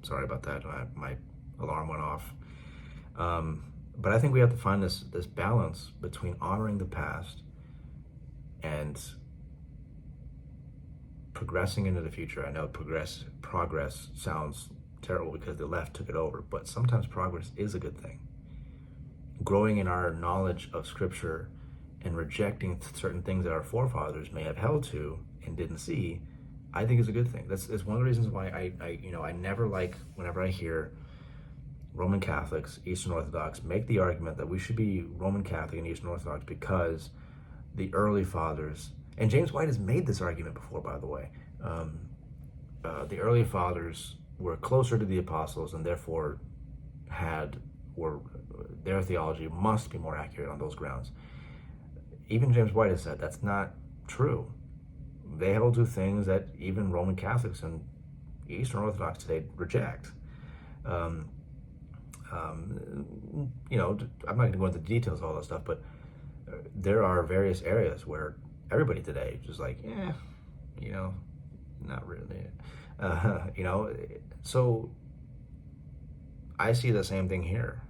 Sorry about that. My alarm went off. But I think we have to find this balance between honoring the past and progressing into the future. I know progress sounds terrible because the left took it over, but sometimes progress is a good thing. Growing in our knowledge of Scripture and rejecting certain things that our forefathers may have held to and didn't see, I think is a good thing. That's one of the reasons why I never like whenever I hear Roman Catholics, Eastern Orthodox make the argument that we should be Roman Catholic and Eastern Orthodox because the early fathers, and James White has made this argument before, by the way, the early fathers were closer to the apostles and therefore their theology must be more accurate on those grounds. Even James White has said that's not true. They held to things that even Roman Catholics and Eastern Orthodox today reject. I'm not going to go into the details of all that stuff, but there are various areas where everybody today is just like, not really. So I see the same thing here.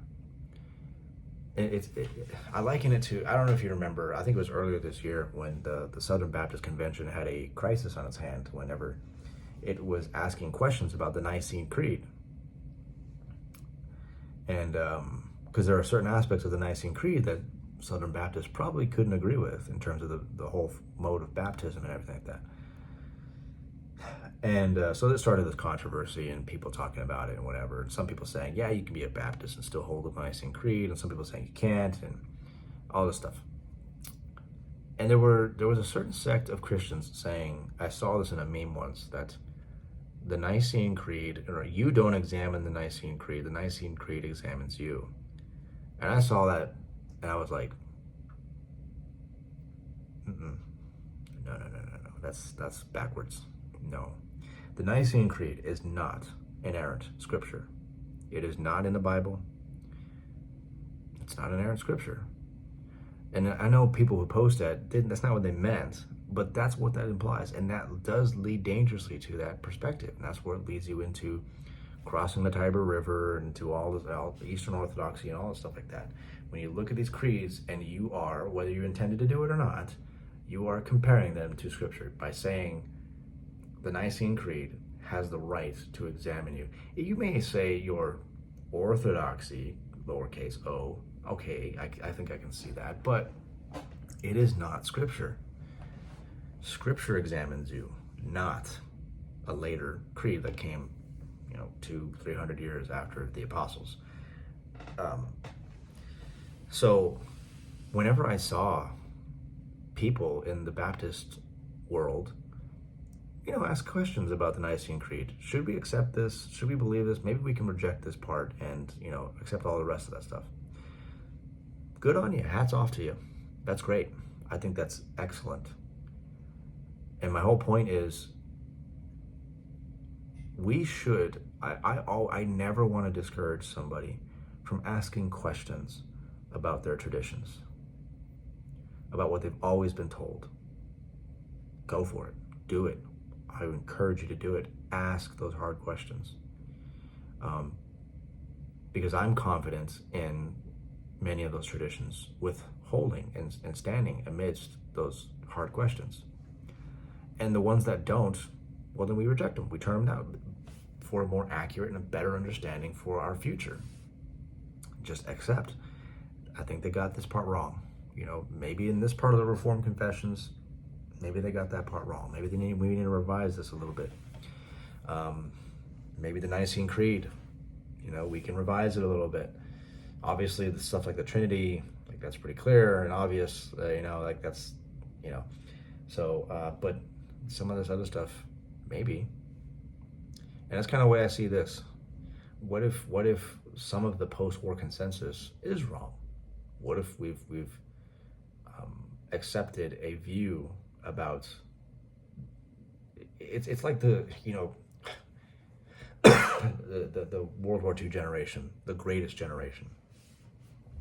I liken it to, I don't know if you remember, I think it was earlier this year when the Southern Baptist Convention had a crisis on its hand whenever it was asking questions about the Nicene Creed. And because there are certain aspects of the Nicene Creed that Southern Baptists probably couldn't agree with in terms of the whole mode of baptism and everything like that. And so this started this controversy and people talking about it and whatever. And some people saying, yeah, you can be a Baptist and still hold the Nicene Creed. And some people saying you can't and all this stuff. And there was a certain sect of Christians saying, I saw this in a meme once, that the Nicene Creed, or you don't examine the Nicene Creed, the Nicene Creed examines you. And I saw that and I was like, no, that's backwards. No. The Nicene Creed is not inerrant scripture. It is not in the Bible. It's not inerrant scripture. And I know people who post that's not what they meant, but that's what that implies. And that does lead dangerously to that perspective. And that's where it leads you into crossing the Tiber River and to all the Eastern Orthodoxy and all that stuff like that. When you look at these creeds and you are, whether you intended to do it or not, you are comparing them to scripture by saying, the Nicene Creed has the right to examine you. You may say your orthodoxy, lowercase o, okay, I think I can see that, but it is not scripture. Scripture examines you, not a later creed that came, 200-300 years after the apostles. So whenever I saw people in the Baptist world ask questions about the Nicene Creed. Should we accept this? Should we believe this? Maybe we can reject this part and, accept all the rest of that stuff. Good on you. Hats off to you. That's great. I think that's excellent. And my whole point is we should, I never want to discourage somebody from asking questions about their traditions, about what they've always been told. Go for it. Do it. I would encourage you to do it. Ask those hard questions. Because I'm confident in many of those traditions withholding and standing amidst those hard questions. And the ones that don't, well, then we reject them. We turn them down for a more accurate and a better understanding for our future. Just accept. I think they got this part wrong. Maybe in this part of the Reformed confessions, maybe they got that part wrong. Maybe we need to revise this a little bit. Maybe the Nicene Creed, we can revise it a little bit. Obviously, the stuff like the Trinity, that's pretty clear and obvious. So, but some of this other stuff, maybe. And that's kind of the way I see this. What if some of the post-war consensus is wrong? What if we've accepted a view about it's like the the World War II generation, the greatest generation.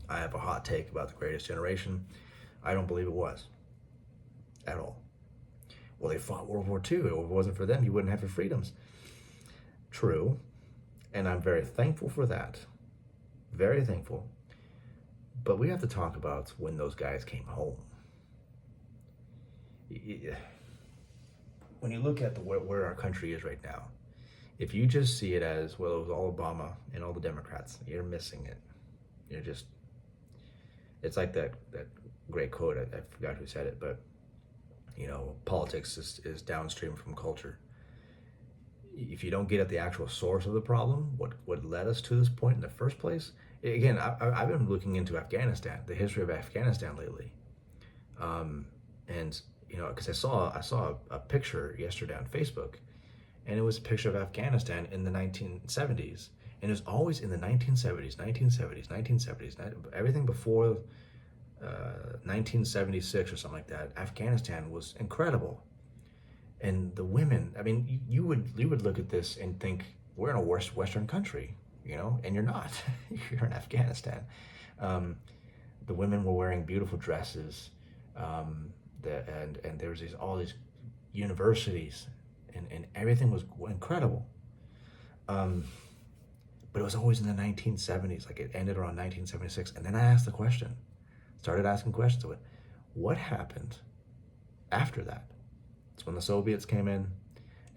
I have a hot take about the greatest generation. I don't believe it was at all. Well, they fought World War II. If it wasn't for them, you wouldn't have your freedoms. True. And I'm very thankful for that. Very thankful. But we have to talk about when those guys came home. When you look at where our country is right now, if you just see it as, well, it was all Obama and all the Democrats, you're missing it. You're just, it's like that great quote, I forgot who said it, but, politics is downstream from culture. If you don't get at the actual source of the problem, what led us to this point in the first place, again, I've been looking into Afghanistan, the history of Afghanistan lately. And, because I saw a picture yesterday on Facebook, and it was a picture of Afghanistan in the 1970s. And it was always in the 1970s, everything before 1976 or something like that. Afghanistan was incredible. And the women, I mean, you would look at this and think, we're in a Western country, and you're not. You're in Afghanistan. The women were wearing beautiful dresses, and there was all these universities, and everything was incredible. But it was always in the 1970s, like it ended around 1976. And then I asked the question, started asking questions. What happened after that? It's when the Soviets came in,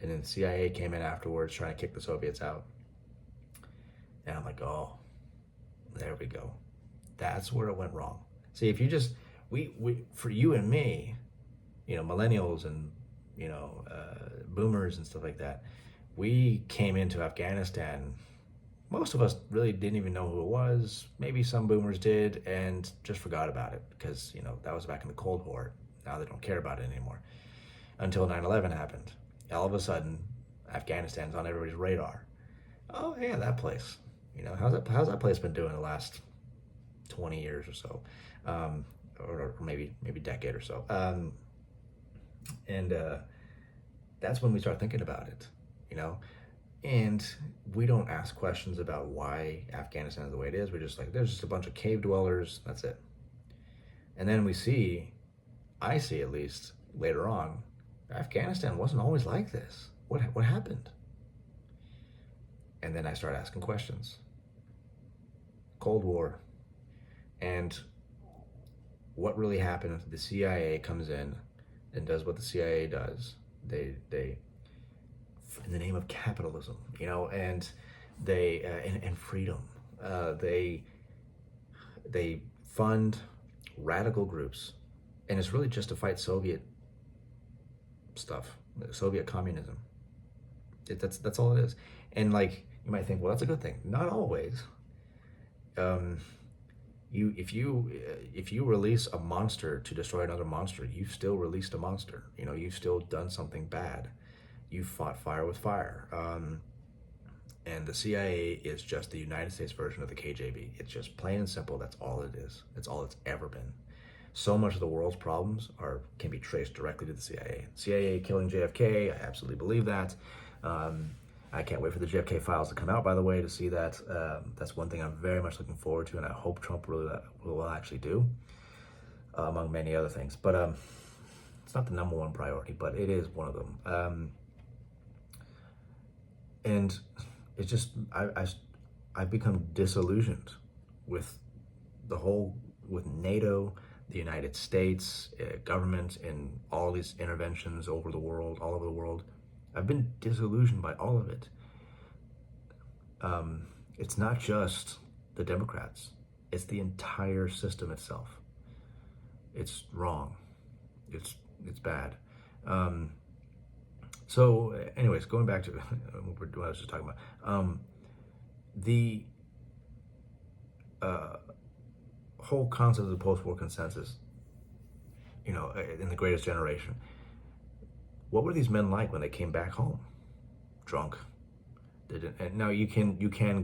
and then the CIA came in afterwards trying to kick the Soviets out. And I'm like, oh, there we go. That's where it went wrong. See, if you just, for you and me, millennials and, boomers and stuff like that, we came into Afghanistan. Most of us really didn't even know who it was. Maybe some boomers did and just forgot about it because, that was back in the Cold War. Now they don't care about it anymore. Until 9/11 happened. All of a sudden, Afghanistan's on everybody's radar. Oh yeah, that place. How's that place been doing the last 20 years or so, or maybe decade or so. And that's when we start thinking about it, and we don't ask questions about why Afghanistan is the way it is. We're just like, there's just a bunch of cave dwellers. That's it. And then I see at least later on, Afghanistan wasn't always like this. What happened? And then I start asking questions. Cold War. And what really happened? The CIA comes in and does what the CIA does. They in the name of capitalism, and they and freedom, they fund radical groups, and it's really just to fight Soviet stuff, Soviet communism. That's all it is. And you might think, well, that's a good thing. Not always. If you release a monster to destroy another monster, you've still released a monster. You've still done something bad. You fought fire with fire. And the CIA is just the United States version of the KGB. It's just plain and simple. That's all it is. It's all it's ever been. So much of the world's problems can be traced directly to the CIA. CIA killing JFK, I absolutely believe that. I can't wait for the JFK files to come out, by the way, to see that. That's one thing I'm very much looking forward to, and I hope Trump really will actually do, among many other things. But it's not the number one priority, but it is one of them. And it's just, I've become disillusioned with with NATO, the United States, government, and all these interventions all over the world. I've been disillusioned by all of it. It's not just the Democrats. It's the entire system itself. It's wrong. It's bad. So anyways, going back to what I was just talking about, the whole concept of the post-war consensus, in the Greatest Generation, what were these men like when they came back home? Drunk. And now you can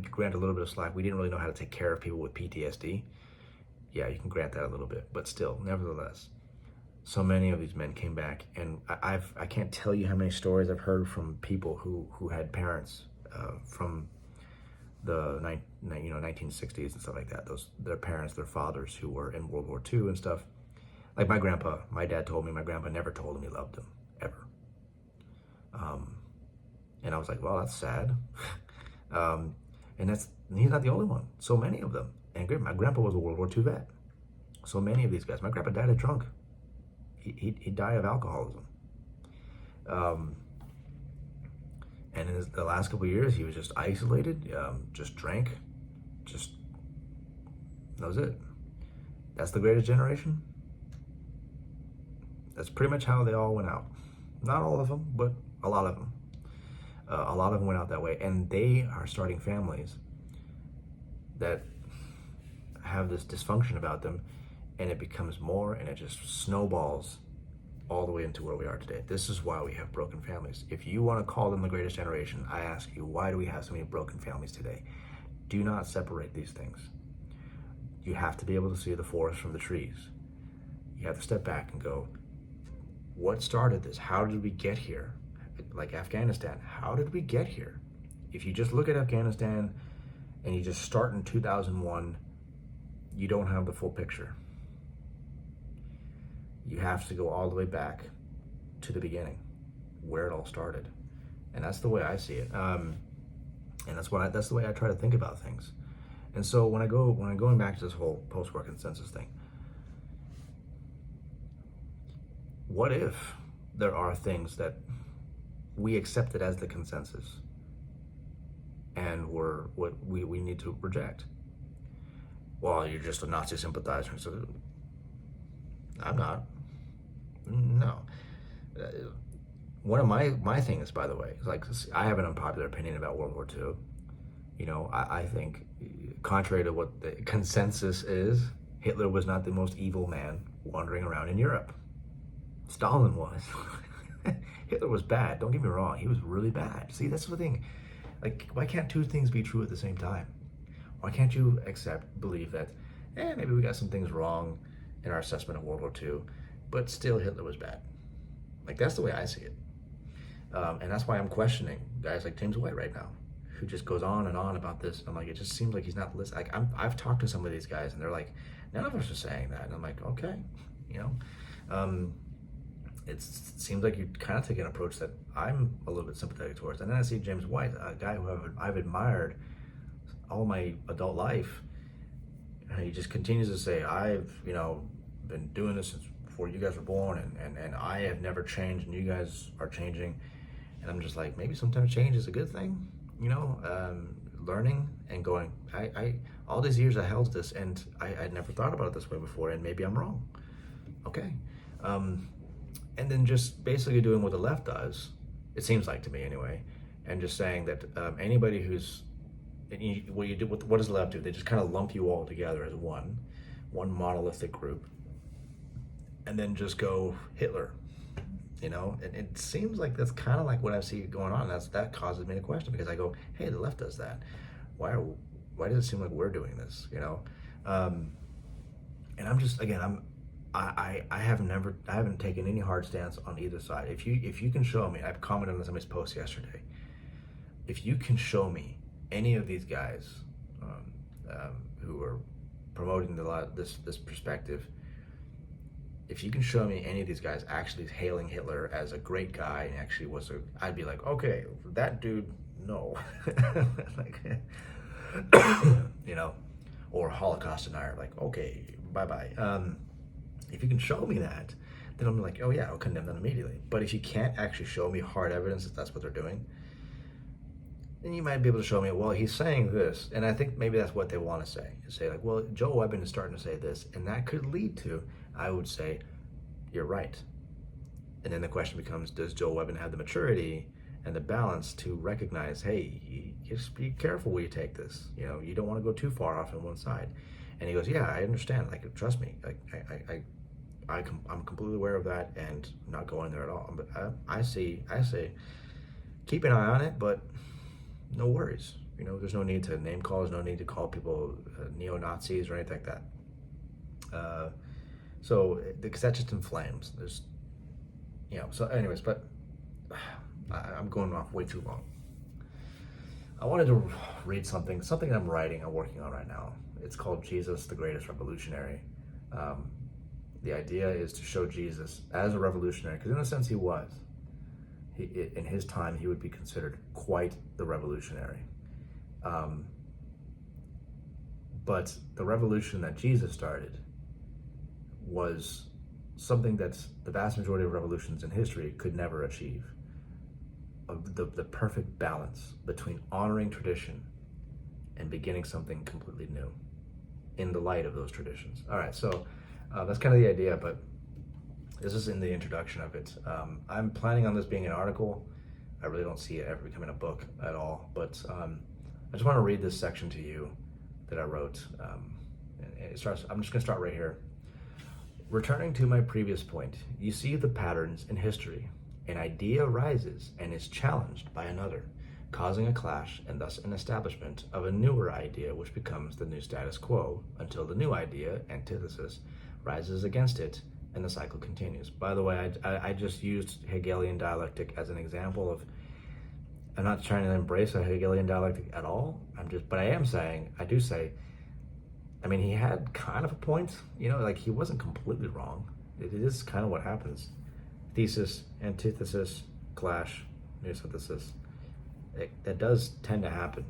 grant a little bit of slack. We didn't really know how to take care of people with PTSD. Yeah, you can grant that a little bit, but still, nevertheless, so many of these men came back, and I can't tell you how many stories I've heard from people who had parents from the 1960s and stuff like that. Their parents, their fathers who were in World War II and stuff. Like my grandpa, my dad told me my grandpa never told him he loved him, ever. And I was like, well, that's sad. And he's not the only one. So many of them. And my grandpa was a World War II vet. So many of these guys. My grandpa died of drunk. He died of alcoholism. And in the last couple of years, he was just isolated, just drank, that was it. That's the greatest generation. That's pretty much how they all went out. Not all of them, but a lot of them. A lot of them went out that way, and they are starting families that have this dysfunction about them, and it becomes more, and it just snowballs all the way into where we are today. This is why we have broken families. If you want to call them the greatest generation, I ask you, why do we have so many broken families today? Do not separate these things. You have to be able to see the forest from the trees. You have to step back and go, what started this? How did we get here? Like Afghanistan, how did we get here? If you just look at Afghanistan and you just start in 2001, you don't have the full picture. You have to go all the way back to the beginning, where it all started. And that's the way I see it. And that's the way I try to think about things. And so when I'm going back to this whole post-war consensus thing, what if there are things that we accepted as the consensus and were what we need to reject? Well, you're just a Nazi sympathizer. So I'm not. No. One of my things, by the way, is like, I have an unpopular opinion about World War II. You know, I think, contrary to what the consensus is, Hitler was not the most evil man wandering around in Europe. Stalin was. Hitler was bad. Don't get me wrong. He was really bad. See, that's the thing. Like, why can't two things be true at the same time? Why can't you believe that, maybe we got some things wrong in our assessment of World War II, but still Hitler was bad? Like, that's the way I see it. And that's why I'm questioning guys like James White right now, who just goes on and on about this. I'm like, it just seems like he's not listening. Like, I've talked to some of these guys, and they're like, none of us are saying that. And I'm like, okay, you know. It seems like you kind of take an approach that I'm a little bit sympathetic towards. And then I see James White, a guy who I've admired all my adult life, and he just continues to say, I've, you know, been doing this since before you guys were born, and I have never changed, and you guys are changing. And I'm just like, maybe sometimes change is a good thing, you know, learning and going, I all these years I held this, and I'd never thought about it this way before, and maybe I'm wrong. Okay. And then just basically doing what the left does, it seems like to me anyway, and just saying that anybody who's, what does the left do? They just kind of lump you all together as one monolithic group, and then just go Hitler, you know? And it seems like that's kind of like what I see going on. That causes me to question, because I go, hey, the left does that. Why does it seem like we're doing this, you know? And I'm just, again, I haven't taken any hard stance on either side. If you can show me, I've commented on somebody's post yesterday, if you can show me any of these guys who are promoting this perspective, if you can show me any of these guys actually hailing Hitler as a great guy and actually I'd be like, okay, that dude, no. Like, you know, or Holocaust denier, like, okay, bye-bye. If you can show me that, then I'm like, oh yeah, I'll condemn them immediately. But if you can't actually show me hard evidence that that's what they're doing, then you might be able to show me, well, he's saying this. And I think maybe that's what they want to say. Say like, well, Joe Webben is starting to say this, and that could lead to, I would say, you're right. And then the question becomes, does Joe Webben have the maturity and the balance to recognize, hey, just be careful where you take this. You know, you don't want to go too far off on one side. And he goes, yeah, I understand. Like, trust me. Like, I'm completely aware of that and not going there at all. But I say, keep an eye on it, but no worries. You know, there's no need to name call. There's no need to call people neo-Nazis or anything like that. Because that just inflames. There's, you know, so anyways, but I'm going off way too long. I wanted to read something I'm working on right now. It's called Jesus, the Greatest Revolutionary. The idea is to show Jesus as a revolutionary, because in a sense he was. In his time, he would be considered quite the revolutionary. But the revolution that Jesus started was something that the vast majority of revolutions in history could never achieve. The perfect balance between honoring tradition and beginning something completely new in the light of those traditions. All right, so that's kind of the idea, but this is in the introduction of it. I'm planning on this being an article. I really don't see it ever becoming a book at all, but I just want to read this section to you that I wrote. And it starts. I'm just going to start right here. Returning to my previous point, you see the patterns in history. An idea rises and is challenged by another, causing a clash and thus an establishment of a newer idea which becomes the new status quo until the new idea, antithesis, rises against it and the cycle continues. By the way, I just used Hegelian dialectic as an example of, I'm not trying to embrace a Hegelian dialectic at all. But I am saying, I do say, I mean, he had kind of a point, like he wasn't completely wrong. It is kind of what happens. Thesis, antithesis, clash, new synthesis. That does tend to happen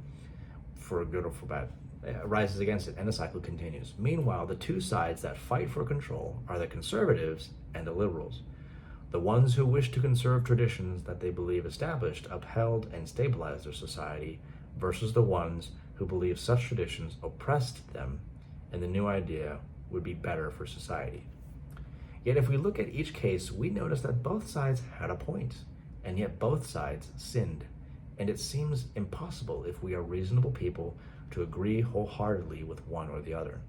for good or for bad. It rises against it and the cycle continues. Meanwhile, the two sides that fight for control are the conservatives and the liberals. The ones who wish to conserve traditions that they believe established, upheld, and stabilized their society versus the ones who believe such traditions oppressed them and the new idea would be better for society. Yet if we look at each case, we notice that both sides had a point, and yet both sides sinned. And it seems impossible, if we are reasonable people, to agree wholeheartedly with one or the other.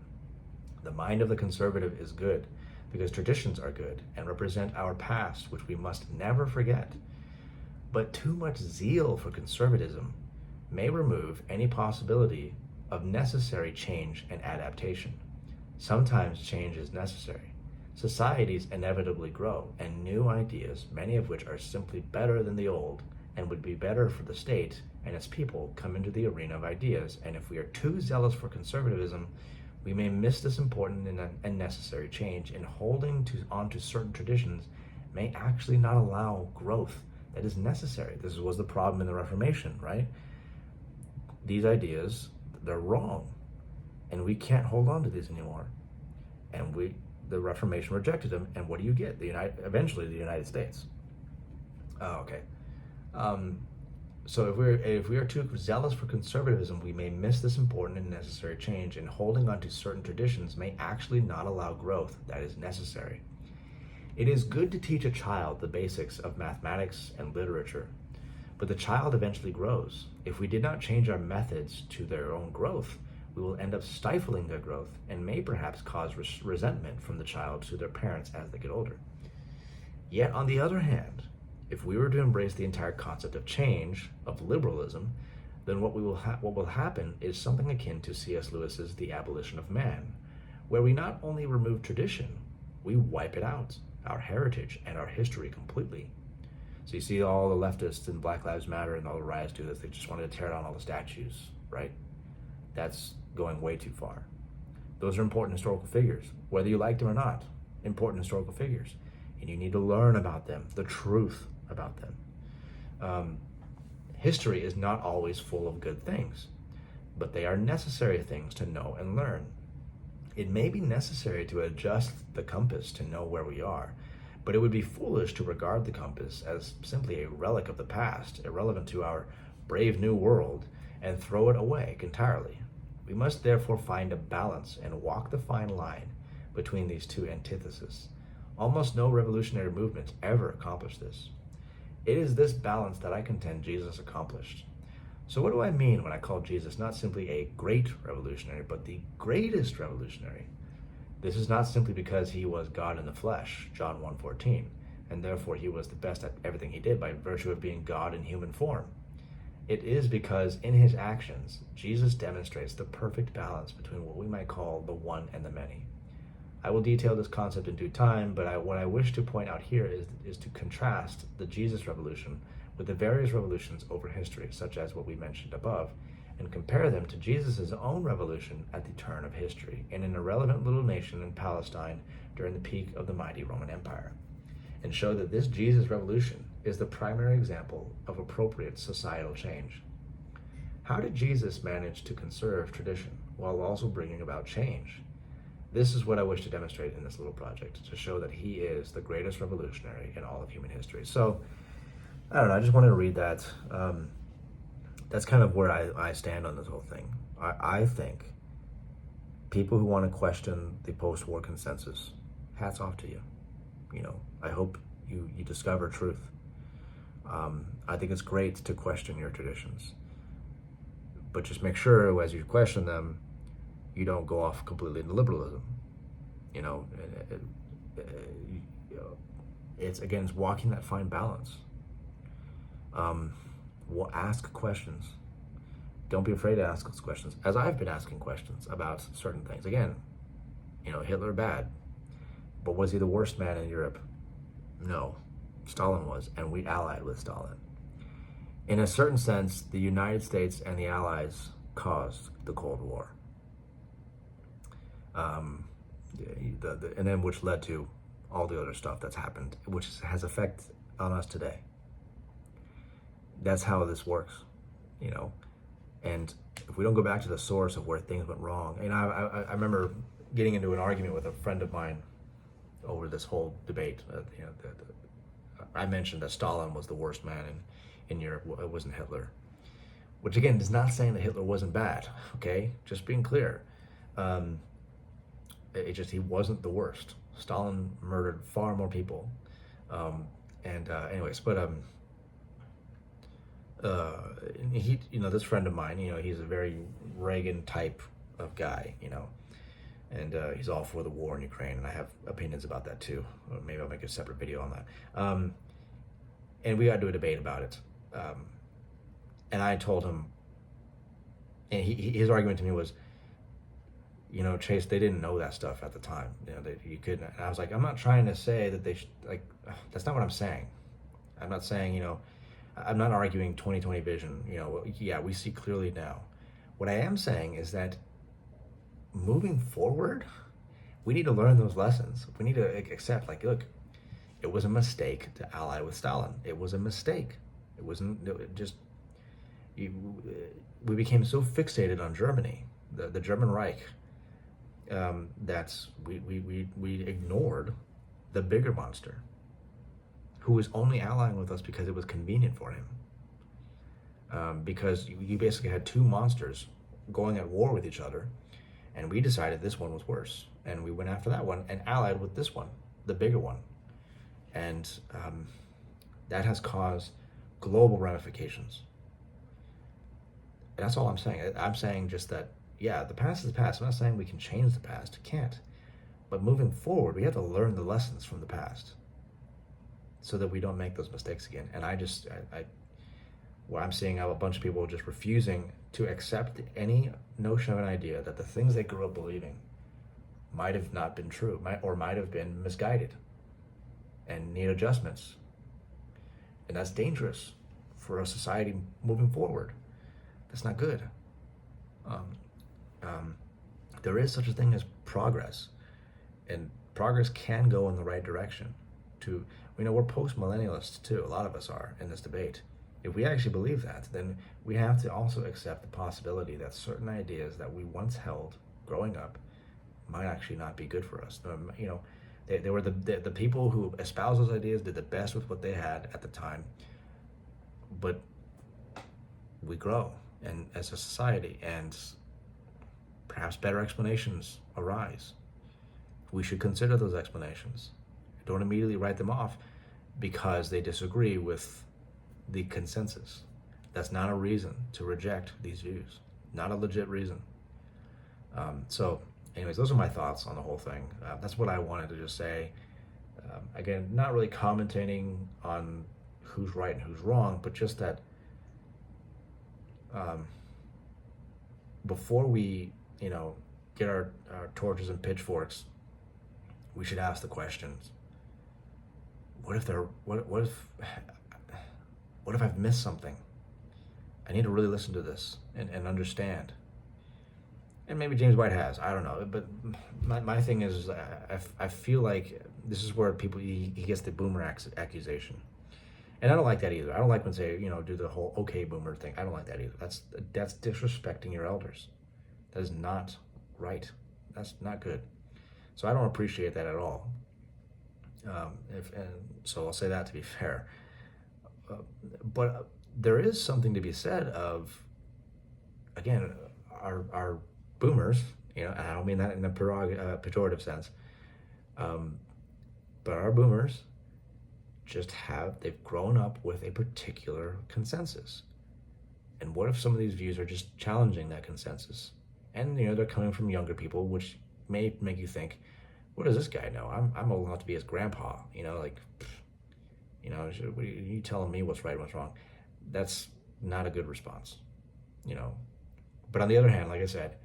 The mind of the conservative is good, because traditions are good and represent our past, which we must never forget. But too much zeal for conservatism may remove any possibility of necessary change and adaptation. Sometimes change is necessary. Societies inevitably grow, and new ideas, many of which are simply better than the old and would be better for the state and its people, come into the arena of ideas. And if we are too zealous for conservatism, we may miss this important and necessary change, and holding on to certain traditions may actually not allow growth that is necessary. This was the problem in the Reformation, right? These ideas, they're wrong, and we can't hold on to these anymore. And the Reformation rejected them, and what do you get? Eventually the United States. Oh, okay. So if we are too zealous for conservatism, we may miss this important and necessary change, and holding on to certain traditions may actually not allow growth that is necessary. It is good to teach a child the basics of mathematics and literature, but the child eventually grows. If we did not change our methods to their own growth, we will end up stifling their growth and may perhaps cause resentment from the child to their parents as they get older. Yet, on the other hand, if we were to embrace the entire concept of change, of liberalism, then what will happen is something akin to C.S. Lewis's The Abolition of Man, where we not only remove tradition, we wipe it out, our heritage and our history completely. So you see all the leftists and Black Lives Matter and all the riots do this. They just wanted to tear down all the statues, right? That's going way too far. Those are important historical figures, whether you liked them or not, important historical figures. And you need to learn about them, the truth about them. History is not always full of good things, but they are necessary things to know and learn. It may be necessary to adjust the compass to know where we are, but it would be foolish to regard the compass as simply a relic of the past, irrelevant to our brave new world, and throw it away entirely. We must therefore find a balance and walk the fine line between these two antitheses. Almost no revolutionary movement ever accomplished this. It is this balance that I contend Jesus accomplished. So what do I mean when I call Jesus not simply a great revolutionary, but the greatest revolutionary? This is not simply because he was God in the flesh, John 1:14, and therefore he was the best at everything he did by virtue of being God in human form. It is because in his actions, Jesus demonstrates the perfect balance between what we might call the one and the many. I will detail this concept in due time, but what I wish to point out here is to contrast the Jesus revolution with the various revolutions over history, such as what we mentioned above, and compare them to Jesus' own revolution at the turn of history in an irrelevant little nation in Palestine during the peak of the mighty Roman Empire, and show that this Jesus revolution is the primary example of appropriate societal change. How did Jesus manage to conserve tradition while also bringing about change? This is what I wish to demonstrate in this little project, to show that he is the greatest revolutionary in all of human history. So, I don't know, I just wanted to read that. That's kind of where I stand on this whole thing. I think people who want to question the post-war consensus, hats off to you. I hope you discover truth. I think it's great to question your traditions, but just make sure as you question them, you don't go off completely into liberalism. It's walking that fine balance. Ask questions. Don't be afraid to ask those questions, as I've been asking questions about certain things. Again, Hitler bad, but was he the worst man in Europe? No, Stalin was, and we allied with Stalin. In a certain sense, the United States and the Allies caused the Cold War, and then which led to all the other stuff that's happened, which has effect on us today. That's how this works, and if we don't go back to the source of where things went wrong. I remember getting into an argument with a friend of mine over this whole debate. I mentioned that Stalin was the worst man in Europe. It wasn't Hitler, which again is not saying that Hitler wasn't bad. Okay, just being clear. He wasn't the worst. Stalin murdered far more people. This friend of mine, he's a very Reagan type of guy, and he's all for the war in Ukraine, and I have opinions about that too. Maybe I'll make a separate video on that. And we got into a debate about it. And I told him, and his argument to me was, Chase, they didn't know that stuff at the time. You couldn't. And I was like, I'm not trying to say that they should, that's not what I'm saying. I'm not saying, I'm not arguing 2020 vision. Yeah, we see clearly now. What I am saying is that moving forward, we need to learn those lessons. We need to accept, look, it was a mistake to ally with Stalin. It was a mistake. It wasn't we became so fixated on Germany, the German Reich, that we ignored the bigger monster, who was only allying with us because it was convenient for him. Because you basically had two monsters going at war with each other, and we decided this one was worse, and we went after that one and allied with this one, the bigger one. And that has caused global ramifications. And that's all I'm saying. I'm saying just that, yeah, the past is the past. I'm not saying we can change the past. Can't. But moving forward, we have to learn the lessons from the past so that we don't make those mistakes again. And what I'm seeing now, a bunch of people just refusing to accept any notion of an idea that the things they grew up believing might have not been true, might have been misguided and need adjustments. And that's dangerous for a society moving forward. That's not good. There is such a thing as progress, and progress can go in the right direction. We're post-millennialists too. A lot of us are in this debate. If we actually believe that, then we have to also accept the possibility that certain ideas that we once held growing up might actually not be good for us. They were the people who espoused those ideas did the best with what they had at the time, but we grow and as a society, and perhaps better explanations arise. We should consider those explanations. Don't immediately write them off because they disagree with the consensus. That's not a reason to reject these views. Not a legit reason. Anyways, those are my thoughts on the whole thing. That's what I wanted to just say. Again, not really commentating on who's right and who's wrong, but just that before we, get our torches and pitchforks, we should ask the questions. What if I've missed something? I need to really listen to this and understand. And maybe James White has, I don't know. But my thing is, I feel like this is where he gets the boomer accusation. And I don't like that either. I don't like when say, do the whole okay boomer thing. I don't like that either. That's disrespecting your elders. That is not right. That's not good. So I don't appreciate that at all. So I'll say that to be fair. But there is something to be said of, again, our boomers, and I don't mean that in a pejorative sense, but our boomers they've grown up with a particular consensus. And what if some of these views are just challenging that consensus? And, they're coming from younger people, which may make you think, what does this guy know? I'm old enough to be his grandpa, like, are you telling me what's right and what's wrong? That's not a good response, But on the other hand, like I said,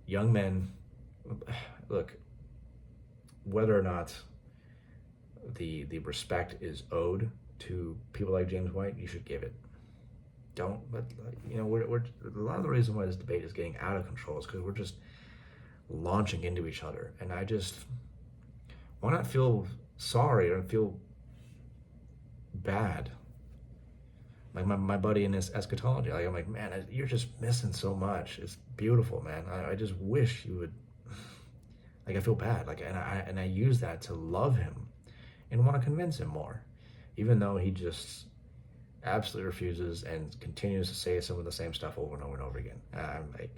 young men, look, whether or not the respect is owed to people like James White, you should give it. Don't, but we're a lot of the reason why this debate is getting out of control is because we're just launching into each other, and why not feel sorry or feel bad? Like my buddy in this eschatology, I'm like, man, you're just missing so much. It's beautiful, man. I just wish you would. Like, I feel bad. Like, and I use that to love him and want to convince him more, even though he just absolutely refuses and continues to say some of the same stuff over and over and over again.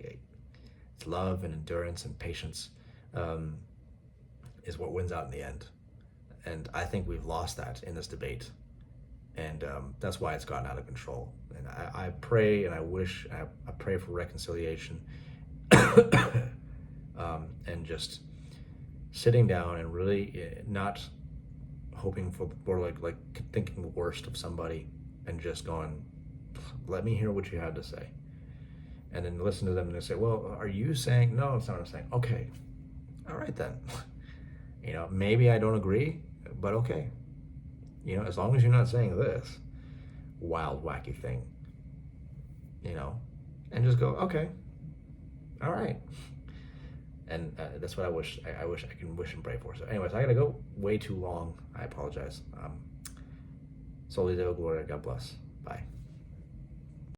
It's love and endurance and patience is what wins out in the end. And I think we've lost that in this debate. And that's why it's gotten out of control. And I pray and I pray for reconciliation and just sitting down and really not hoping for like thinking the worst of somebody and just going, let me hear what you have to say. And then listen to them and they say, well, are you saying? No, it's not what I'm saying. Okay. All right then. Maybe I don't agree, but okay. As long as you're not saying this wild, wacky thing, and just go, okay, all right. And that's what I wish I can wish and pray for. So anyways, I gotta go way too long. I apologize. Soli Deo Gloria. God bless. Bye.